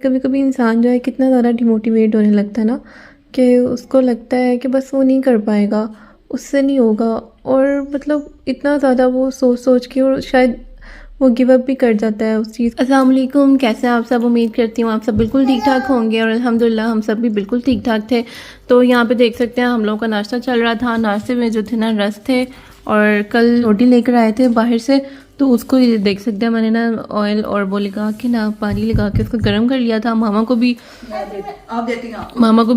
कभी कभी इंसान जो है कितना ज़्यादा डिमोटिवेट होने लगता है ना, कि उसको लगता है कि बस वो नहीं कर पाएगा, उससे नहीं होगा। और मतलब इतना ज़्यादा वो सोच सोच के और शायद वो गिव अप भी कर जाता है उस चीज़। अस्सलाम वालेकुम, कैसे हैं आप सब? उम्मीद करती हूँ आप सब बिल्कुल ठीक ठाक होंगे और अल्हम्दुलिल्लाह हम सब भी बिल्कुल ठीक ठाक थे। तो यहाँ पे देख सकते हैं हम लोगों का नाश्ता चल रहा था। नाश्ते में जो थे ना रस थे, और कल रोटी लेकर आए थे बाहर से, तो उसको ये देख सकते हैं मैंने ना ऑयल और वो लगा के ना पानी लगा के उसको गर्म कर लिया था। मामा को भी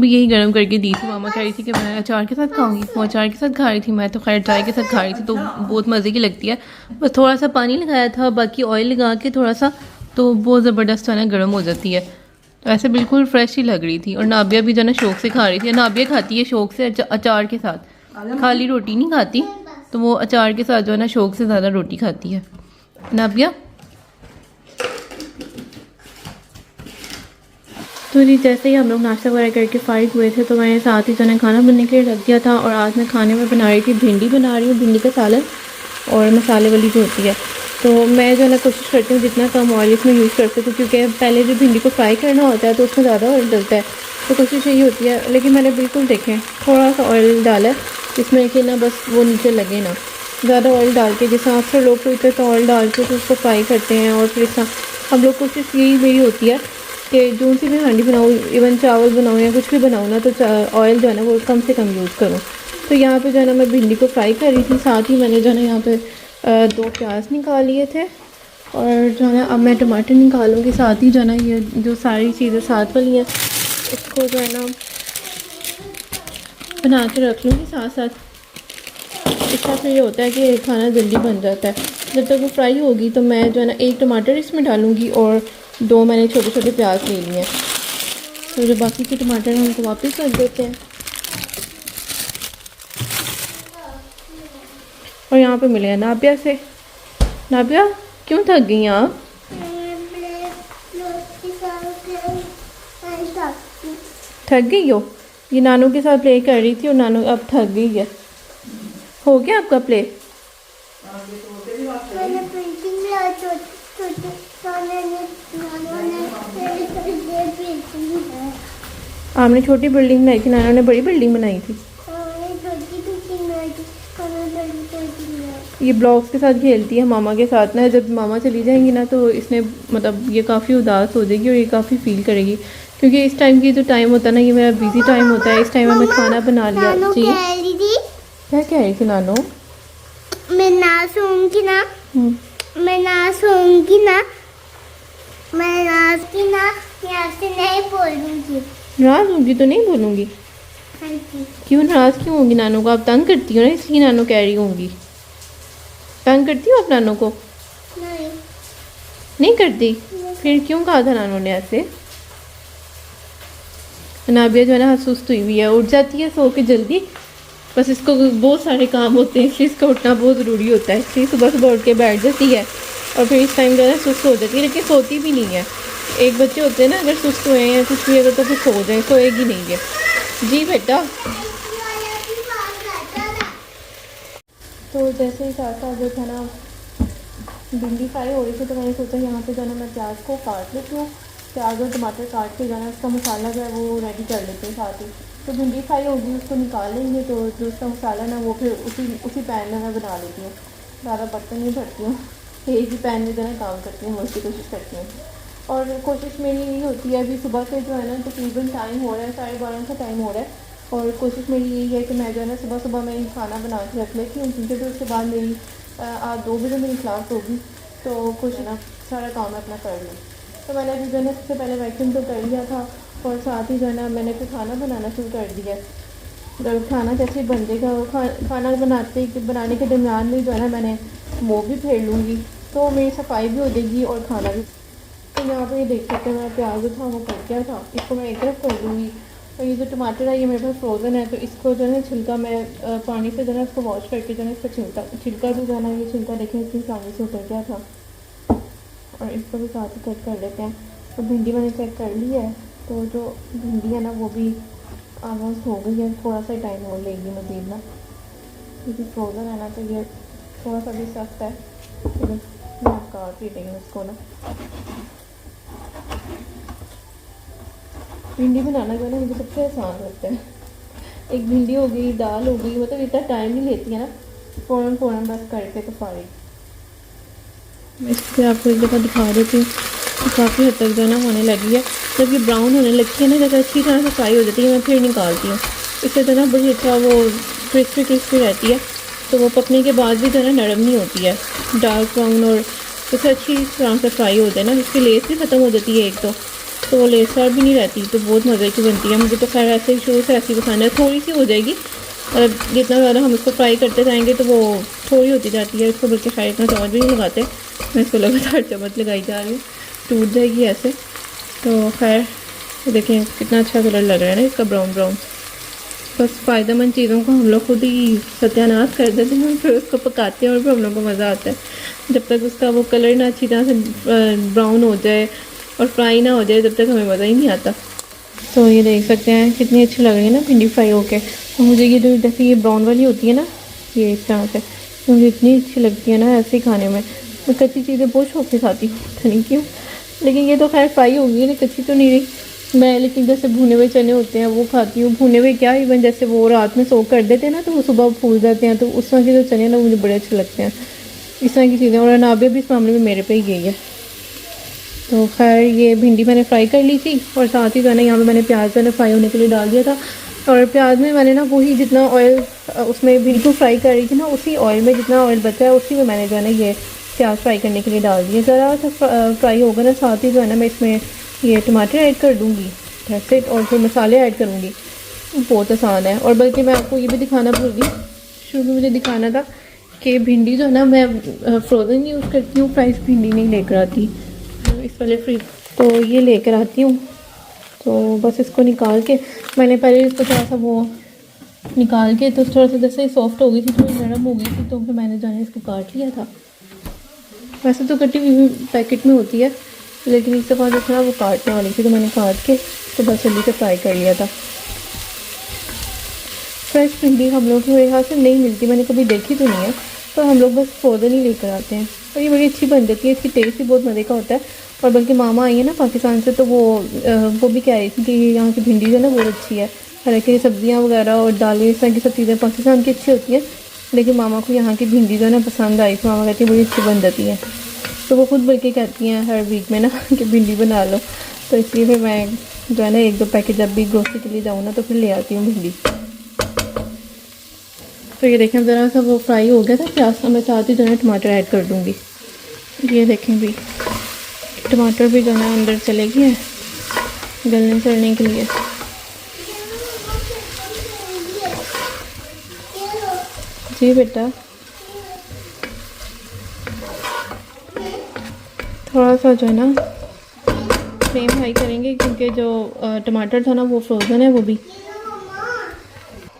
यही गर्म करके दी थी। मामा कह रही थी कि मैं अचार के साथ खाऊंगी, वो अचार के साथ खा रही थी, मैं तो खैर चाय के साथ खा रही थी, तो बहुत मज़े की लगती है। बस थोड़ा सा पानी लगाया था, बाकी ऑयल लगा के थोड़ा सा, तो बहुत ज़बरदस्त है ना गर्म हो जाती है। तो ऐसे बिल्कुल फ्रेश ही लग रही थी। और नाबिया भी जो है ना शौक से खा रही थी। नाबिया खाती है शौक से अचार के साथ, खाली रोटी नहीं खाती, तो वो अचार के साथ जो है ना शौक से ज़्यादा रोटी खाती है नाबिया। तो जी जैसे ही हम लोग नाश्ता वगैरह करके फारिग हुए थे, तो मैंने साथ ही जो है खाना बनने के लिए रख दिया था। और आज मैं खाने में बना रही थी भिंडी, बना रही हूँ भिंडी का सालन और मसाले वाली जो होती है। तो मैं जो है ना कोशिश करती हूँ जितना कम ऑयल इसमें यूज़ कर सकूँ, क्योंकि पहले जो भिंडी को फ्राई करना होता है तो उसमें ज़्यादा ऑयल डलता है। तो कोशिश यही होती है, लेकिन मैंने बिल्कुल देखें थोड़ा सा ऑयल डाला है जिसमें कि ना बस वो नीचे लगे ना। ज़्यादा ऑयल डाल के, जैसे अक्सर लोग तो इतना ऑयल डाल के तो उसको फ्राई करते हैं, और फिर हम लोग कोशिश यही मेरी होती है कि जो सी भी हांडी बनाऊँ, इवन चावल बनाऊँ या कुछ भी बनाऊँ ना, तो ऑयल जो है ना वो कम से कम यूज़ करूँ। तो यहाँ पे जो है ना मैं भिंडी को फ्राई कर रही थी, साथ ही मैंने जो है ना यहाँ पे 2 प्याज निकाल लिए थे, और जो है ना अब मैं टमाटर निकालूंगी। साथ ही जो है ना ये जो सारी चीज़ें साथ वाली हैं इसको जो है ना बना के रख लूँगी साथ साथ। इसका फिर ये होता है कि खाना जल्दी बन जाता है। जब तक वो फ्राई होगी तो मैं जो है ना 1 टमाटर इसमें डालूँगी, और 2 मैंने छोटे छोटे प्याज ले लिए हैं। तो जो बाकी के टमाटर हैं उनको वापस रख देते हैं। और यहाँ पे मिले हैं नाबिया से। नाबिया क्यों थक गई आप? थक गई हो? ये नानू के साथ प्ले कर रही थी और नानू अब थक गई है। हो गया आपका प्ले? आपने छोटी बिल्डिंग बनाई थी, नाना ने बड़ी बिल्डिंग बनाई थी। ये ब्लॉक्स के साथ खेलती है मामा के साथ ना। जब मामा चली जाएंगी ना तो इसने मतलब ये काफ़ी उदास हो जाएगी और ये काफ़ी फील करेगी, क्योंकि इस टाइम की जो टाइम होता है ना, ये मेरा बिजी टाइम होता है। इस टाइम में मैं खाना बना लिया। जी क्या कह रही थी नानो? मैं ना सोऊंगी ना, मैं ना सोऊंगी ना, मैं नाच की ना यहाँ से नहीं बोलूँगी। नाराज़ होगी तो नहीं बोलूँगी? हाँ जी। क्यों नाराज़ क्यों होंगी? नानू को आप तंग करती हो ना, इसलिए नानू कह रही होंगी। तंग करती हो आप नानू को? नहीं नहीं करती? फिर क्यों कहा था नानू ने ऐसे? नाबिया जो है ना सुस्त हुई हुई है, उठ जाती है सो के जल्दी। बस इसको बहुत सारे काम होते हैं, इसलिए इसका उठना बहुत ज़रूरी होता है, इसलिए सुबह सुबह उठ के बैठ जाती है और फिर इस टाइम जो है ना सुस्त हो जाती है, लेकिन सोती भी नहीं है। एक बच्चे होते हैं ना, अगर सुस्त हुए हैं या कुछ भी अगर तो फिर सो जाए, सोएगी नहीं है। जी बेटा। तो जैसे ही साथ साथ जो था ना भिंडी फ्राई हो रही थी, तो मैंने सोचा यहाँ पे जो है ना मैं प्याज को काट लेती हूँ। प्याज और टमाटर काट के जो है ना उसका मसाला जो है वो रेडी कर लेते हैं साथ ही। तो भिंडी फ्राई होगी उसको निकाल लेंगे, तो जो उसका मसाला ना वो फिर उसी पैन में मैं बना लेती हूँ। ज़्यादा बर्तन नहीं भरती हूँ, एक ही पैन में जो है काम करती हूँ, उसकी कोशिश करती हूँ। और कोशिश मेरी यही होती है, अभी सुबह से जो है ना तकरीबन टाइम हो रहा है 12:30 का टाइम हो रहा है, और कोशिश मेरी यही है कि मैं जो है ना सुबह सुबह मैं खाना बना के रख लेती हूँ, क्योंकि फिर उसके बाद मेरी आज 2 बजे मेरी क्लास होगी, तो कुछ ना सारा काम अपना कर लूँ। तो मैंने अभी जो है ना सबसे पहले वैक्यूम तो कर लिया था, और साथ ही जो है ना मैंने फिर खाना बनाना शुरू कर दिया। जब खाना जैसे बन जाएगा, खाना बनाने के दरमियान में जो है ना मैंने वो भी फेर लूँगी, तो मेरी सफाई भी हो जाएगी और खाना भी। तो यहाँ पे ये देख सकते हैं मेरा प्याज जो था वो कट गया था, इसको मैं एक तरफ कर दूँगी। और ये जो टमाटर है ये मेरे पास फ्रोज़न है, तो इसको जो है छिलका मैं पानी से जो है इसको वॉश करके जो है इसका छिलका भी जो है ना, ये छिलका देखें इतनी पानी से उतर गया था, और इसको भी साथ ही कट कर लेते हैं। तो भिंडी मैंने चेक कर ली है, तो जो भिंडी है ना वो भी ऑलमोस्ट हो गई है, थोड़ा सा टाइम और लेगी मज़ीद ना, क्योंकि फ्रोज़न है ना तो ये थोड़ा सा भी सख्त है। तो मैं काट ही रही हूँ इसको ना। भिंडी बनाना जो है ना मुझे सबसे आसान लगता है। एक भिंडी हो गई, दाल हो गई, मतलब इतना टाइम नहीं लेती है ना, फ़ौरन फ़ौरन बस करके तो फारिग। मैं इससे आपको एक दफ़ा दिखा देती हूँ, काफ़ी हद तक जो है ना होने लगी है। जब ये ब्राउन होने लगती है ना, जब अच्छी तरह से फ्राई हो जाती है, मैं फिर निकालती हूँ। इससे जो है ना बड़ी अच्छा वो क्रिस्पी क्रिस्पी रहती है, तो वो पकने के बाद भी जो है ना नरम नहीं होती है। डार्क ब्राउन और जैसे अच्छी तरह से फ्राई हो जाए ना, इसकी लेस भी ख़त्म हो जाती है एक तो वो लेसदार भी नहीं रहती, तो बहुत मज़े की बनती है। मुझे तो खैर ऐसे ही शुरू से ऐसी पसंद है, थोड़ी सी हो जाएगी, और जितना ज़्यादा हम इसको फ्राई करते जाएंगे तो वो थोड़ी होती जाती है। इसको बल्कि शायद इतना चम्मच भी नहीं लगाते, मैं इसको लगातार चम्मच लगाई जा रही हूँ, टूट जाएगी ऐसे। तो खैर देखें कितना अच्छा कलर लग रहा है ना इसका, ब्राउन ब्राउन। बस फ़ायदेमंद चीज़ों को हम लोग खुद ही सत्यानाश कर देते हैं, फिर उसको पकाते हैं और फिर हम लोग को मज़ा आता है। जब तक उसका वो कलर ना अच्छी तरह से ब्राउन हो जाए और फ्राई ना हो जाए, जब तक हमें मज़ा ही नहीं आता। तो ये देख सकते हैं कितनी अच्छी लग रही है ना भिंडी फ्राई होके। तो मुझे ये जो जैसे ये ब्राउन वाली होती है ना, ये इस तरह से मुझे इतनी अच्छी लगती है ना ऐसे ही खाने में। मैं कच्ची चीज़ें बहुत शौक से खाती हूँ, पता नहीं क्यों, लेकिन ये तो खैर फ्राई होगी ना, कच्ची तो नहीं रही। मैं लेकिन जैसे भुने हुए चने होते हैं वो खाती हूँ। भुने हुए क्या, इवन जैसे वो रात में सोक कर देते हैं ना, तो वो सुबह फूल जाते हैं, तो उस तरह के जो चने ना मुझे बड़े अच्छे लगते हैं। इस तरह की चीज़ें, और अनाबिया भी इस मामले में मेरे पे ही गई है। तो खैर ये भिंडी मैंने फ्राई कर ली थी, और साथ ही जो है ना यहाँ पे मैंने प्याज जो है फ्राई होने के लिए डाल दिया था। और प्याज में मैंने ना वही जितना ऑयल उसमें भिंडी को फ्राई कर रही थी ना, उसी ऑयल में जितना ऑयल बचा है उसी में मैंने जो है ना ये प्याज फ्राई करने के लिए डाल दिया। ज़रा सा फ्राई होगा ना, साथ ही जो है ना मैं इसमें ये टमाटर ऐड कर दूँगी वैसे, और फिर मसाले ऐड करूँगी। बहुत आसान है। और बल्कि मैं आपको ये भी दिखाना भूल गई, शुरू में मुझे दिखाना था कि भिंडी जो है ना मैं फ्रोज़न यूज़ करती हूँ, फ्राइज भिंडी नहीं लेकर आती इस वाले फ्रिज, तो ये लेकर आती हूँ। तो बस इसको निकाल के मैंने पहले इसको थोड़ा सा वो निकाल के, तो थोड़ा सा जैसे सॉफ्ट हो गई थी, थोड़ी नरम हो गई थी, तो फिर मैंने जाने इसको काट लिया था। वैसे तो कटी हुई पैकेट में होती है, लेकिन इस दफ़ा जो था वो काटने वाली थी, तो मैंने काट के तो बस जल्दी से फ्राई कर लिया था। फ्रेश भिंडी हम लोग के यहाँ से नहीं मिलती, मैंने कभी देखी तो नहीं है, तो हम लोग बस फ्रोज़न ही लेकर आते हैं, और ये बड़ी अच्छी बन जाती है। इसकी टेस्ट भी बहुत मज़े का होता है। और बल्कि मामा आई है ना पाकिस्तान से, तो वो भी कह रही थी कि यहाँ की भिंडी जो है ना बहुत अच्छी है। हालांकि सब्ज़ियाँ वगैरह और दालें इस तरह की सब चीज़ें पाकिस्तान की अच्छी होती हैं, लेकिन मामा को यहाँ की भिंडी जो है ना पसंद आई, तो मामा कहती है बड़ी अच्छी बन जाती है। तो वो खुद बल्कि कहती हैं हर वीक में ना कि भिंडी बना लो, तो इसलिए फिर मैं जो है ना 1-2 पैकेट जब भी ग्रोसरी के लिए जाऊँ ना, तो फिर ले आती हूँ भिंडी। तो ये देखें ज़रा सा वो फ्राई हो गया था प्याज, मैं साथ ही जो है टमाटर ऐड कर दूँगी। ये देखें भी टमाटर भी जो है अंदर चले गए हैं गलने चलने के लिए। जी बेटा, थोड़ा सा जो है ना फ्लेम हाई करेंगे, क्योंकि जो टमाटर था ना वो फ्रोज़न है वो भी।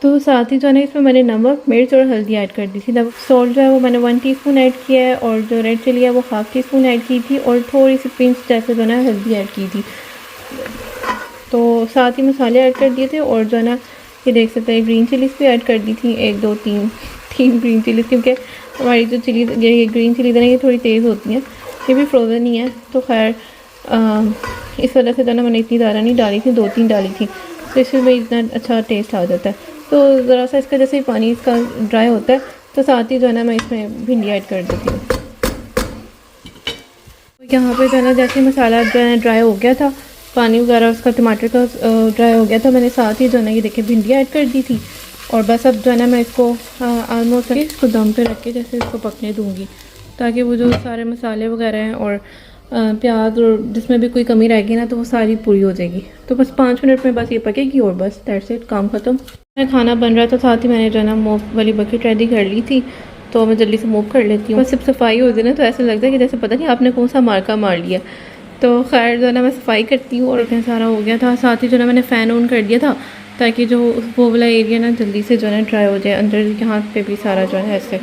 तो साथ ही जो है ना इसमें मैंने नमक, मिर्च और हल्दी ऐड कर दी थी। सॉल्ट जो है वो मैंने 1 टीस्पून ऐड किया है, और जो रेड चिली है वो ½ टीस्पून ऐड की थी, और थोड़ी सी पिंच जैसे जो है ना हल्दी ऐड की थी। तो साथ ही मसाले ऐड कर दिए थे, और जो है ना ये देख सकते हैं ग्रीन चिलीज़ भी ऐड कर दी थी, 1 2 3 ग्रीन चिलीज़, क्योंकि हमारी जो चिलीज़ ये ग्रीन चिलीज़ है ना ये थोड़ी तेज़ होती हैं, ये भी फ्रोज़न ही है। तो खैर इस वजह से जो है ना मैंने इतनी ज़्यादा नहीं डाली थी, 2-3 डाली थी, तो इसमें इतना अच्छा टेस्ट आ जाता है। तो ज़रा सा इसका जैसे ही पानी इसका ड्राई होता है, तो साथ ही जो है ना मैं इसमें भिंडी ऐड कर देती हूँ। यहाँ पे जो है ना जैसे मसाला जो है ड्राई हो गया था, पानी वगैरह उसका टमाटर का ड्राई हो गया था, मैंने साथ ही जो है ना ये देखिए भिंडी ऐड कर दी थी। और बस अब जो है ना मैं इसको ऑलमोस्ट इसको दम पे रख के जैसे इसको पकने दूँगी, ताकि वो जो सारे मसाले वगैरह हैं और प्याज और जिसमें भी कोई कमी रहेगी ना, तो वो सारी पूरी हो जाएगी। तो बस 5 मिनट में बस ये पकेगी, और बस दैट्स इट, काम ख़त्म। खाना बन रहा था, साथ ही मैंने जो है ना मोप वाली बकेट रेडी कर ली थी, तो मैं जल्दी से मोप कर लेती हूँ। बस जब सफाई हो जाए ना, तो ऐसा लगता है कि जैसे पता नहीं आपने कौन सा मार्का मार लिया। तो खैर जो है ना मैं सफाई करती हूँ, और इतना सारा हो गया था। साथ ही जो है ना मैंने फ़ैन ऑन कर दिया था, ताकि जो वो वाला एरिया ना जल्दी से जो है ना ड्राई हो जाए, अंदर यहाँ पे भी सारा जो है ऐसे।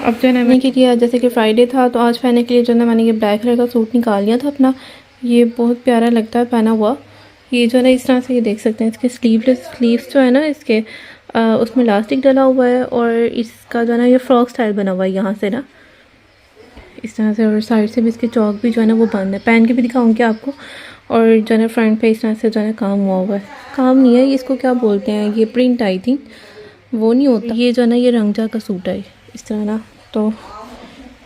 अब जो है ना मैंने किया, जैसे कि फ्राइडे था, तो आज पहनने के लिए जो है ना मैंने ये ब्लैक कलर का सूट निकाल लिया था अपना। ये बहुत प्यारा लगता है पहना हुआ। ये जो है ना इस तरह से ये देख सकते हैं, इसके स्लीव्स जो है ना इसके उसमें इलास्टिक डला हुआ है, और इसका जो है ना ये फ्रॉक स्टाइल बना हुआ है यहाँ से ना, इस तरह से, और साइड से भी इसके चौक भी जो है ना वो बंद है। पहन के भी दिखाऊंगी आपको। और जो है ना फ्रंट पे इस तरह से जो है ना काम हुआ है, काम नहीं है ये, इसको क्या बोलते हैं, ये प्रिंट आई थी, वो नहीं होता ये जो है ना, ये रंगजा का सूट है इस तरह ना। तो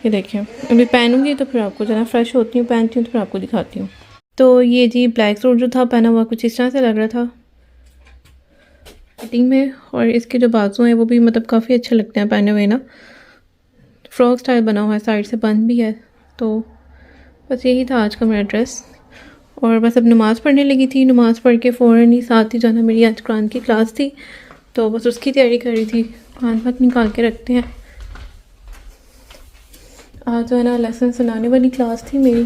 ये देखें, अभी पहनूंगी तो फिर आपको जो है ना फ्रेश होती हूँ, पहनती हूँ तो फिर आपको दिखाती हूँ। तो ये जी ब्लैक सूट जो था पहना हुआ कुछ इस तरह से लग रहा था फिटिंग में, और इसके जो बाजू हैं वो भी मतलब काफ़ी अच्छे लगते हैं पहने हुए ना, फ्रॉक स्टाइल बना हुआ है, साइड से बंद भी है। तो बस यही था आज का मेरा ड्रेस। और बस अब नमाज़ पढ़ने लगी थी, नमाज़ पढ़ के फ़ौरन ही साथ ही जो है ना मेरी आज कुरान की क्लास थी, तो बस उसकी तैयारी कर रही थी। कुरान पाक निकाल के रखते हैं। आज जो है ना लेसन सुनाने वाली क्लास थी मेरी,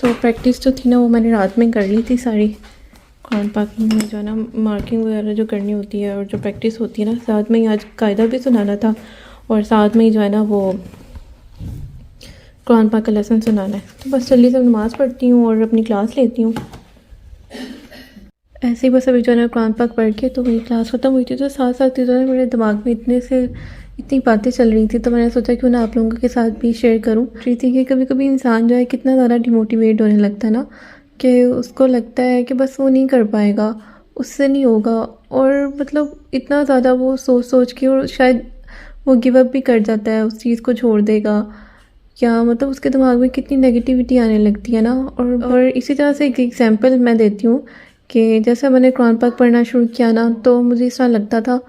तो प्रैक्टिस जो थी ना वो मैंने रात में कर ली थी सारी। कुरान पाक में जो है ना मार्किंग वगैरह जो करनी होती है और जो प्रैक्टिस होती है ना, साथ में ही आज कायदा भी सुनाना था और साथ में ही जो है ना वो कुरान पाक का लेसन सुनाना है। तो बस जल्दी से नमाज़ पढ़ती हूँ और अपनी क्लास लेती हूँ। ऐसे ही बस अभी जो है ना कुरान पाक पढ़ के तो मेरी क्लास ख़त्म हुई थी, तो साथ साथ ही जो है मेरे दिमाग में इतनी बातें चल रही थी, तो मैंने सोचा क्यों ना आप लोगों के साथ भी शेयर करूँ। रही थी कि कभी कभी इंसान जो है कितना ज़्यादा डिमोटिवेट होने लगता है ना, कि उसको लगता है कि बस वो नहीं कर पाएगा, उससे नहीं होगा, और मतलब इतना ज़्यादा वो सोच के और शायद वो गिव अप भी कर जाता है, उस चीज़ को छोड़ देगा, या मतलब उसके दिमाग में कितनी नेगेटिविटी आने लगती है ना। और इसी तरह से एक एग्जांपल मैं देती हूँ कि जैसे मैंने कुरान पाक पढ़ना शुरू किया ना, तो मुझे इस तरह लगता था,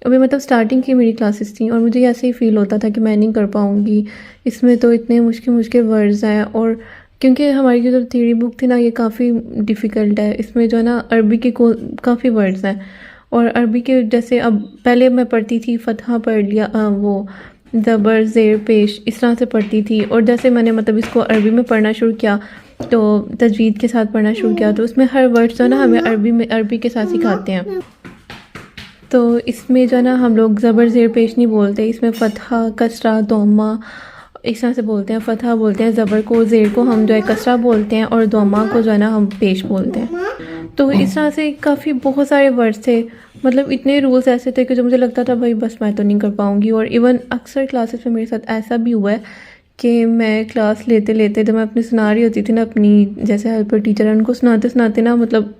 अभी मतलब स्टार्टिंग की मेरी क्लासेस थी और मुझे ऐसे ही फील होता था कि मैं नहीं कर पाऊँगी, इसमें तो इतने मुश्किल वर्ड्स हैं, और क्योंकि हमारी जो थ्योरी बुक थी ना ये काफ़ी डिफ़िकल्ट है, इसमें जो है ना अरबी के काफ़ी वर्ड्स हैं, और अरबी के जैसे अब पहले मैं पढ़ती थी फतहा पढ़ लिया, वो ज़बर ज़ेर पेश इस तरह से पढ़ती थी, और जैसे मैंने मतलब इसको अरबी में पढ़ना शुरू किया तो तजवीद के साथ पढ़ना शुरू किया, तो उसमें हर वर्ड जो है ना हमें अरबी के साथ सिखाते हैं। तो इसमें जो है ना हम लोग ज़बर ज़ेर पेश नहीं बोलते, इसमें फ़तहा कसरा दोमा इस तरह से बोलते हैं। फ़तहा बोलते हैं ज़बर को, ज़ेर को हम जो है कसरा बोलते हैं, और दोमा को जो है ना हम पेश बोलते हैं। तो इस तरह से काफ़ी बहुत सारे वर्ड्स थे, मतलब इतने रूल्स ऐसे थे कि जो मुझे लगता था भाई बस मैं तो नहीं कर पाऊँगी। और इवन अक्सर क्लासेस में मेरे साथ ऐसा भी हुआ है कि मैं क्लास लेते लेते जब मैं अपनी सुना रही होती थी ना, अपनी जैसे हेल्पर टीचर है उनको सुनाते ना, मतलब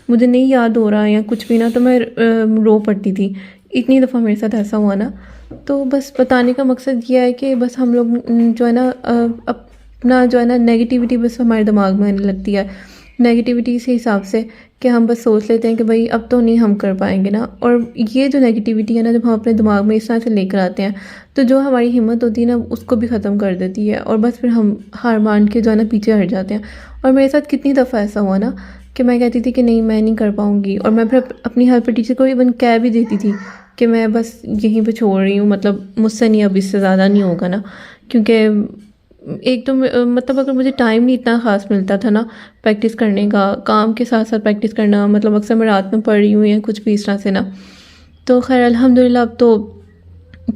मुझे नहीं याद हो रहा या कुछ भी ना, तो मैं रो पड़ती थी। इतनी दफ़ा मेरे साथ ऐसा हुआ ना। तो बस बताने का मकसद ये है कि बस हम लोग जो है ना अपना जो है ना नेगेटिविटी बस हमारे दिमाग में आने लगती है, नेगेटिविटी इस हिसाब से कि हम बस सोच लेते हैं कि भाई अब तो नहीं हम कर पाएंगे ना। और ये जो नेगेटिविटी है ना, जब हम अपने दिमाग में इस तरह से लेकर आते हैं तो जो हमारी हिम्मत होती है ना उसको भी ख़त्म कर देती है, और बस फिर हम हार मान के जो है ना पीछे हट जाते हैं। और मेरे साथ कितनी दफ़ा ऐसा हुआ ना कि मैं कहती थी कि नहीं मैं नहीं कर पाऊँगी, और मैं फिर अपनी हेल्पर टीचर को इवन कह भी देती थी कि मैं बस यहीं पे छोड़ रही हूँ, मतलब मुझसे नहीं, अब इससे ज़्यादा नहीं होगा ना। क्योंकि एक तो मतलब अगर मुझे टाइम नहीं इतना ख़ास मिलता था ना प्रैक्टिस करने का, काम के साथ साथ प्रैक्टिस करना, मतलब अक्सर मैं रात में पढ़ रही हूँ या कुछ भी इस तरह से ना। तो खैर अल्हम्दुलिल्लाह अब तो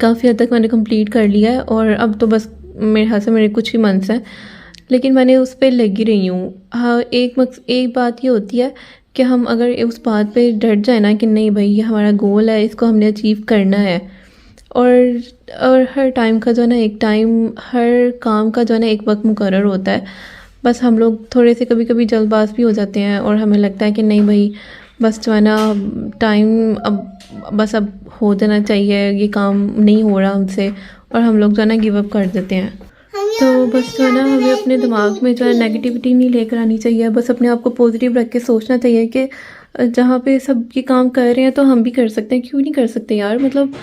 काफ़ी हद तक मैंने कंप्लीट कर लिया है, और अब तो बस मेरे हाथ से मेरे कुछ ही मंथ्स हैं, लेकिन मैंने उस पर लगी रही हूँ। हाँ, एक बात ये होती है कि हम अगर उस बात पे डट जाए ना कि नहीं भाई ये हमारा गोल है, इसको हमने अचीव करना है, और हर टाइम का जो है ना एक टाइम, हर काम का जो है ना एक वक्त मुकर्रर होता है। बस हम लोग थोड़े से कभी कभी जल्दबाज भी हो जाते हैं, और हमें लगता है कि नहीं भाई बस जो है ना टाइम अब हो जाना चाहिए, ये काम नहीं हो रहा हमसे, और हम लोग जो है ना गिव अप कर देते हैं। तो बस जो है ना हमें अपने दिमाग में जो है नेगेटिविटी नहीं लेकर आनी चाहिए, बस अपने आप को पॉजिटिव रख के सोचना चाहिए कि जहाँ पे सब ये काम कर रहे हैं तो हम भी कर सकते हैं, क्यों नहीं कर सकते यार। मतलब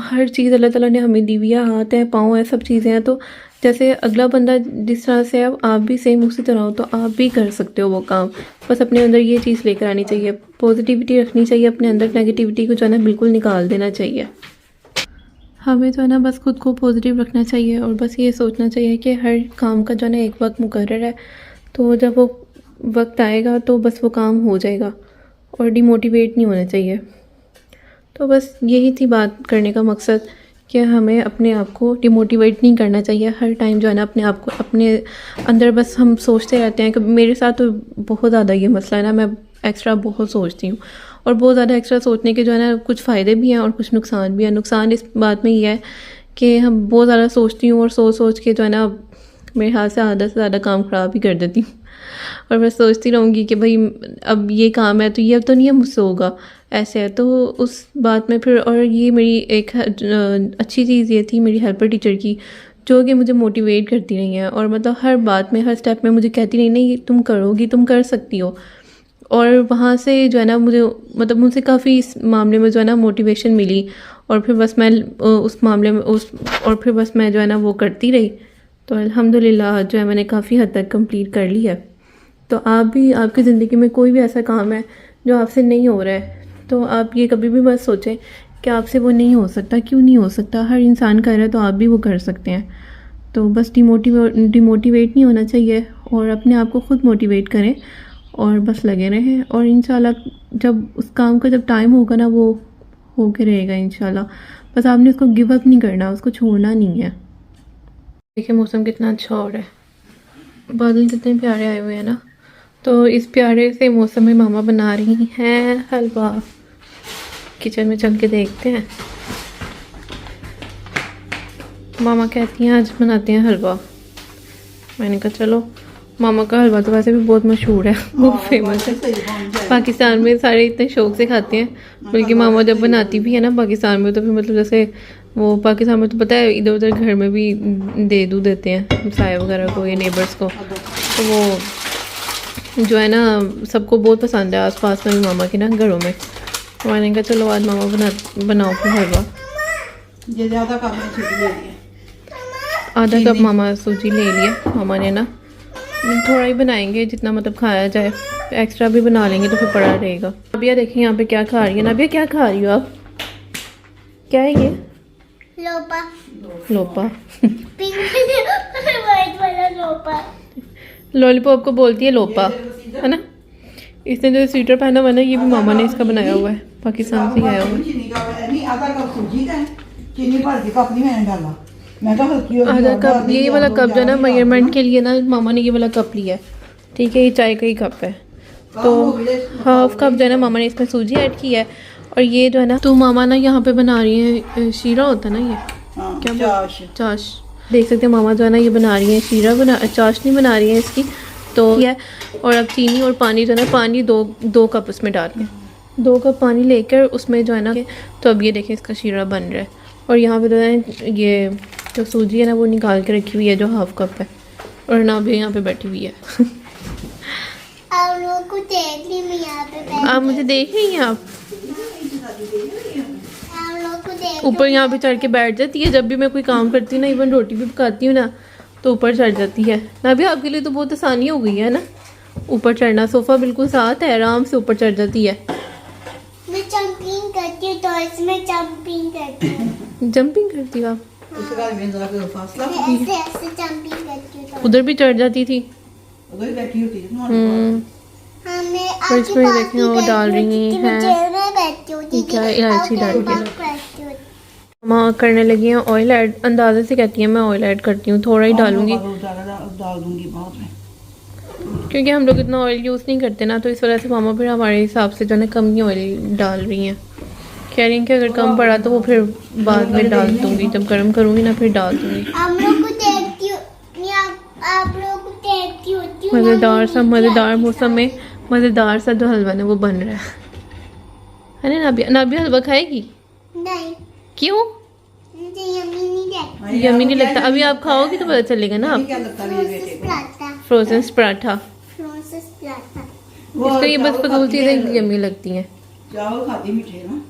हर चीज़ अल्लाह ताला ने हमें दी हुई है, हाथ है पाँव है सब चीज़ें हैं, तो जैसे अगला बंदा जिस तरह से है आप भी सेम उसी तरह हो, तो आप भी कर सकते हो वो काम। बस अपने अंदर ये चीज़ लेकर आनी चाहिए, पॉजिटिविटी रखनी चाहिए अपने अंदर, नेगेटिविटी को जो है ना बिल्कुल निकाल देना चाहिए। हमें जो है ना बस खुद को पॉजिटिव रखना चाहिए, और बस ये सोचना चाहिए कि हर काम का जो है ना एक वक्त मुकर्रर है, तो जब वो वक्त आएगा तो बस वो काम हो जाएगा, और डिमोटिवेट नहीं होना चाहिए। तो बस यही थी बात करने का मकसद कि हमें अपने आप को डिमोटिवेट नहीं करना चाहिए। हर टाइम जो है ना अपने आप को अपने अंदर बस हम सोचते रहते हैं कि मेरे साथ तो बहुत ज़्यादा ये मसला है ना, मैं एक्स्ट्रा बहुत सोचती हूँ, और बहुत ज़्यादा एक्स्ट्रा सोचने के जो है ना कुछ फ़ायदे भी हैं और कुछ नुकसान भी हैं। नुकसान इस बात में ये है कि हम बहुत ज़्यादा सोचती हूँ और सोच के जो है ना मेरे हाथ से आधा से ज़्यादा काम ख़राब ही कर देती हूँ। और मैं सोचती रहूँगी कि भाई अब ये काम है तो ये अब तो नहीं है मुझसे होगा, ऐसे है। तो उस बात में फिर, और ये मेरी एक अच्छी चीज़ ये थी मेरी हेल्पर टीचर की, जो कि मुझे मोटिवेट करती रही है और मतलब हर बात में, हर स्टेप में मुझे कहती रही, नहीं तुम करोगी, तुम कर सकती हो। और वहाँ से जो है ना मुझे मतलब मुझसे काफ़ी इस मामले में जो है ना मोटिवेशन मिली। और फिर बस मैं उस मामले में और फिर बस मैं जो है ना वो करती रही। तो अल्हम्दुलिल्लाह जो है मैंने काफ़ी हद तक कंप्लीट कर ली है। तो आप भी, आपकी ज़िंदगी में कोई भी ऐसा काम है जो आपसे नहीं हो रहा है, तो आप ये कभी भी मत सोचें कि आपसे वो नहीं हो सकता। क्यों नहीं हो सकता? हर इंसान कर रहा है तो आप भी वो कर सकते हैं। तो बस डिमोटिवेट नहीं होना चाहिए और अपने आप को ख़ुद मोटिवेट करें और बस लगे रहें। और इंशाल्लाह जब उस काम का जब टाइम होगा ना, वो होके रहेगा इंशाल्लाह। बस आपने उसको गिव अप नहीं करना, उसको छोड़ना नहीं है। देखिए मौसम कितना अच्छा हो रहा है, बादल कितने प्यारे आए हुए हैं ना। तो इस प्यारे से मौसम में मामा बना रही हैं हलवा। किचन में चल के देखते हैं। मामा कहती हैं आज बनाते हैं हलवा। मैंने कहा चलो। मामा का हलवा तो वैसे भी बहुत मशहूर है, बहुत फेमस है पाकिस्तान में, सारे इतने शौक से खाते हैं। बल्कि मामा जब बनाती भी है ना पाकिस्तान में, तो फिर मतलब जैसे वो पाकिस्तान में तो पता है इधर उधर घर में भी देते हैं हमसाए वगैरह को या नेबर्स को। तो वो जो है ना सबको बहुत पसंद है, आस पास में भी मामा के ना घरों में। तो मैंने कहा चलो आज मामा बनाओ फिर हलवा। ये ज़्यादा कप में सूजी ले लिया, आधा कप मामा सूजी ले लिया मामा ने ना। थोड़ा ही बनाएंगे जितना मतलब खाया जाए, एक्स्ट्रा भी बना लेंगे तो फिर पड़ा रहेगा। नाबिया देखिए यहाँ पे क्या खा रही है। नाबिया क्या खा रही हो आप? क्या है ये? लोपा। लोपा पिंक वाइट वाला लोपा। लॉलीपॉप को बोलती है लोपा, है ना। इसने जो स्वेटर पहना हुआ है ना, ये भी मामा ने इसका बनाया हुआ है, पाकिस्तान से आया हुआ है। चीनी का नहीं, आधा कप सूजी का है, चीनी भर के कप नहीं मैंने डाला। मैं कहा हल्की होगी, आधा और कप, डाल ये दी, वाला और कप जो है ना डाल दी, मेजरमेंट के लिए ना मामा ने ये वाला कप लिया है, ठीक है। ये चाय का ही कप है। तो हाफ कप जो है ना मामा ने इसमें सूजी ऐड की है। और ये जो है ना, तो मामा ना यहाँ पे बना रही है शीरा होता है ना, ये हाँ, क्या चाश। चाश। देख सकते हैं मामा जो है ना ये बना रही है शीरा, चाशनी बना रही है इसकी। तो ये, और अब चीनी और पानी जो है ना, पानी दो कप उसमें डाल के, 2 कप पानी लेकर उसमें जो है ना, तो अब ये देखें इसका शीरा बन रहा है। और यहाँ पे जो है ये जो सूजी है ना वो निकाल के रखी हुई है, जो हाफ कप है। और ना भी यहाँ पे बैठी हुई है आप लोगों को देख ली मैं यहाँ पे बैठ। आप मुझे देख रही हैं? आप लोगों को देख ऊपर यहाँ पे चढ़ के बैठ जाती है। जब भी मैं कोई काम करती हूँ ना, इवन रोटी भी पकाती हूँ ना, तो ऊपर चढ़ जाती है। ना भी आपके लिए तो बहुत आसानी हो गई है ना ऊपर चढ़ना। सोफ़ा बिल्कुल साथ है, आराम से ऊपर चढ़ जाती है। मैं जंपिंग करती हूँ, तो इसमें जंपिंग करती हूँ। जंपिंग करती हो आप? उसका में जरा कोई फासला, मैं ऐसे ऐसे जंपिंग करती हूँ। उधर भी चढ़ जाती थी। उधर ही बैठी होती है ना। हाँ, मैं और इसमें देखें वो डाल रही हैं, हैं क्या इलायची डाल के माँ करने लगी हैं ऑयल ऐड। अंदाजे से कहती हैं मैं ऑयल ऐड करती हूँ, थोड़ा ही डालूंगी डाल दूंगी बाद में, क्योंकि हम लोग इतना ऑयल यूज़ नहीं करते ना। तो इस वजह से मामा फिर हमारे हिसाब से जो है ना कम ही ऑयल डाल रही हैं। कह रही हैं कि अगर कम पड़ा तो वो फिर बाद में डाल दूंगी, जब गर्म करूँगी ना फिर डाल दूंगी। आप लोग को देखती हूँ, आप लोग को देखती होती हूँ। मज़ेदार मौसम में मज़ेदार सा जो हलवा है वो बन रहा है ना। नाबिया हलवा खाएगी? नहीं, क्यों? मुझे यम्मी नहीं लगता। यम्मी नहीं लगता? अभी आप खाओगी तो पता चलेगा ना। आप क्या लगता है मेरे बेटे को? फ्रोजन पराठा, पराठा। वो इसको ये बस चावल फजूल खाती चीज़ें है, यम्मी लगती हैं। चावल खाती मीठे ना।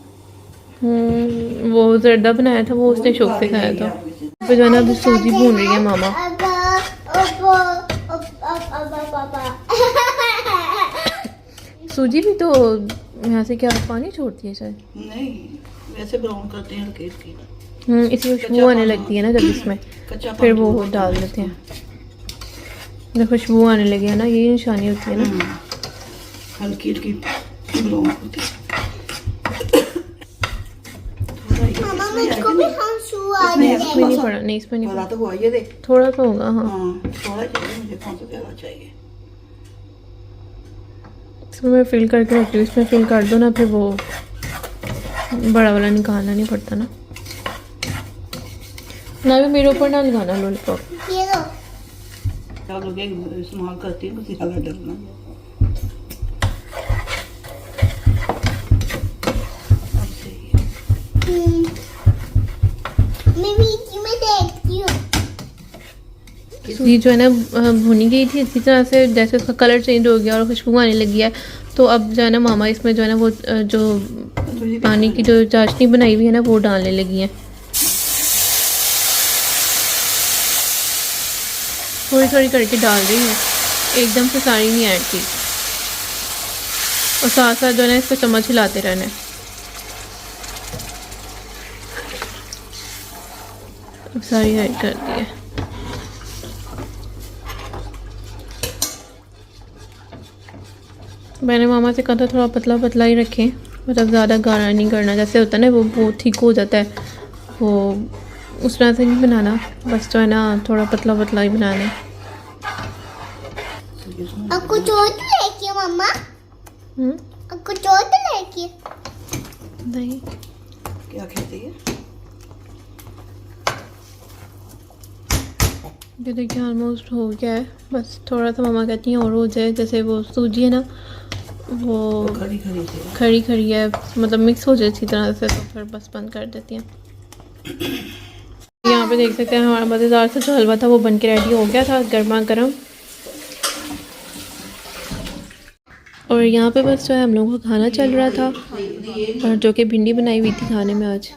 वो जर्दा बनाया था, वो उसने शौक से खाया था। फिर जो है ना अभी सूजी भून रही है मामा। सूजी भी तो यहाँ से क्या पानी छोड़ती है शायद? नहीं, वैसे ब्राउन करते हैं हल्के हल्के। इसी खुशबू आने लगती है ना जब इसमें, कच्चा फिर वो डाल देते हैं। जब खुशबू आने लगी है ना, यही निशानी होती है ना। हल्की हल्की ब्राउन होती है। मामा मुझको भी हंसू आ इसमें रही इसमें नहीं पड़ा, नहीं इसमें नहीं थोड़ा पड़ा, तो वो आइए दे। थोड़ा तो होगा। हाँ हाँ, थोड़ा चाहिए मुझे, कौन सा ज़्यादा चाहिए। इसमें मैं फिल करके रखती हूँ। इसमें फिल कर दो ना, फिर वो बड़ा वाला निकालना नहीं पड़ता ना। ना भी मेरे ऊपर ना लगाना लॉलीपॉप। ये लो। क्या लोग इस्तेमाल करती है, बस ज़्यादा डरना। अब सही है। मैं वीडियो में देखती हूँ। ये जो है ना भुनी गई थी इसी तरह से, जैसे उसका कलर चेंज हो गया और खुशबू आने लगी है। तो अब जो है ना मामा इसमें जो है ना वो जो पानी की जो चाशनी बनाई हुई है ना वो डालने लगी है। थोड़ी थोड़ी करके डाल रही है, एकदम से सारी नहीं ऐड की। और साथ साथ जो है ना इसको चम्मच हिलाते रहना है। अब सारी ऐड कर दी है। मैंने मामा से कहा था थोड़ा पतला पतला ही रखें, मतलब ज़्यादा गाढ़ा नहीं करना, जैसे होता है ना वो बहुत थिक हो जाता है, वो उस तरह से नहीं बनाना, बस जो है ना थोड़ा पतला पतला ही बनाना है। आपको चोट लगी मम्मा? आपको चोट लगी? नहीं, क्या कहती है? ये देखिए ऑलमोस्ट हो गया है, बस थोड़ा सा मामा कहती हैं और हो जाए। जैसे वो सूजी है ना वो खड़ी खड़ी थी। खड़ी खड़ी है, मतलब मिक्स हो जाए अच्छी तरह से, तो फिर बस बंद कर देती हैं। यहाँ पे देख सकते हैं हमारा मज़ेदार सा जो हलवा था वो बन के रेडी हो गया था, गर्मा गर्म। और यहाँ पे बस जो है हम लोगों का खाना चल रहा था, और जो कि भिंडी बनाई हुई थी खाने में आज।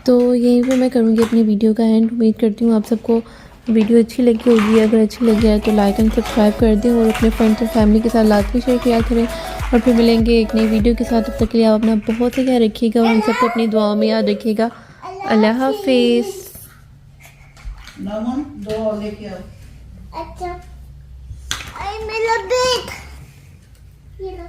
तो यहीं पे मैं करूँगी अपनी वीडियो का एंड। उम्मीद करती हूँ आप सबको वीडियो अच्छी लगी होगी। अगर अच्छी लगी है तो लाइक एंड सब्सक्राइब कर दें, और अपने फ्रेंड्स और फैमिली के साथ लाजमी शेयर किया करें। और फिर मिलेंगे एक नई वीडियो के साथ। तब तक के लिए आप अपना बहुत ही ख्याल रखिएगा, और हम सबको अपनी दुआओं में याद रखिएगा। अल्लाह हाफिज़। नमन दो और लेके आओ। अच्छा, आई मेरा बैग। ये लो।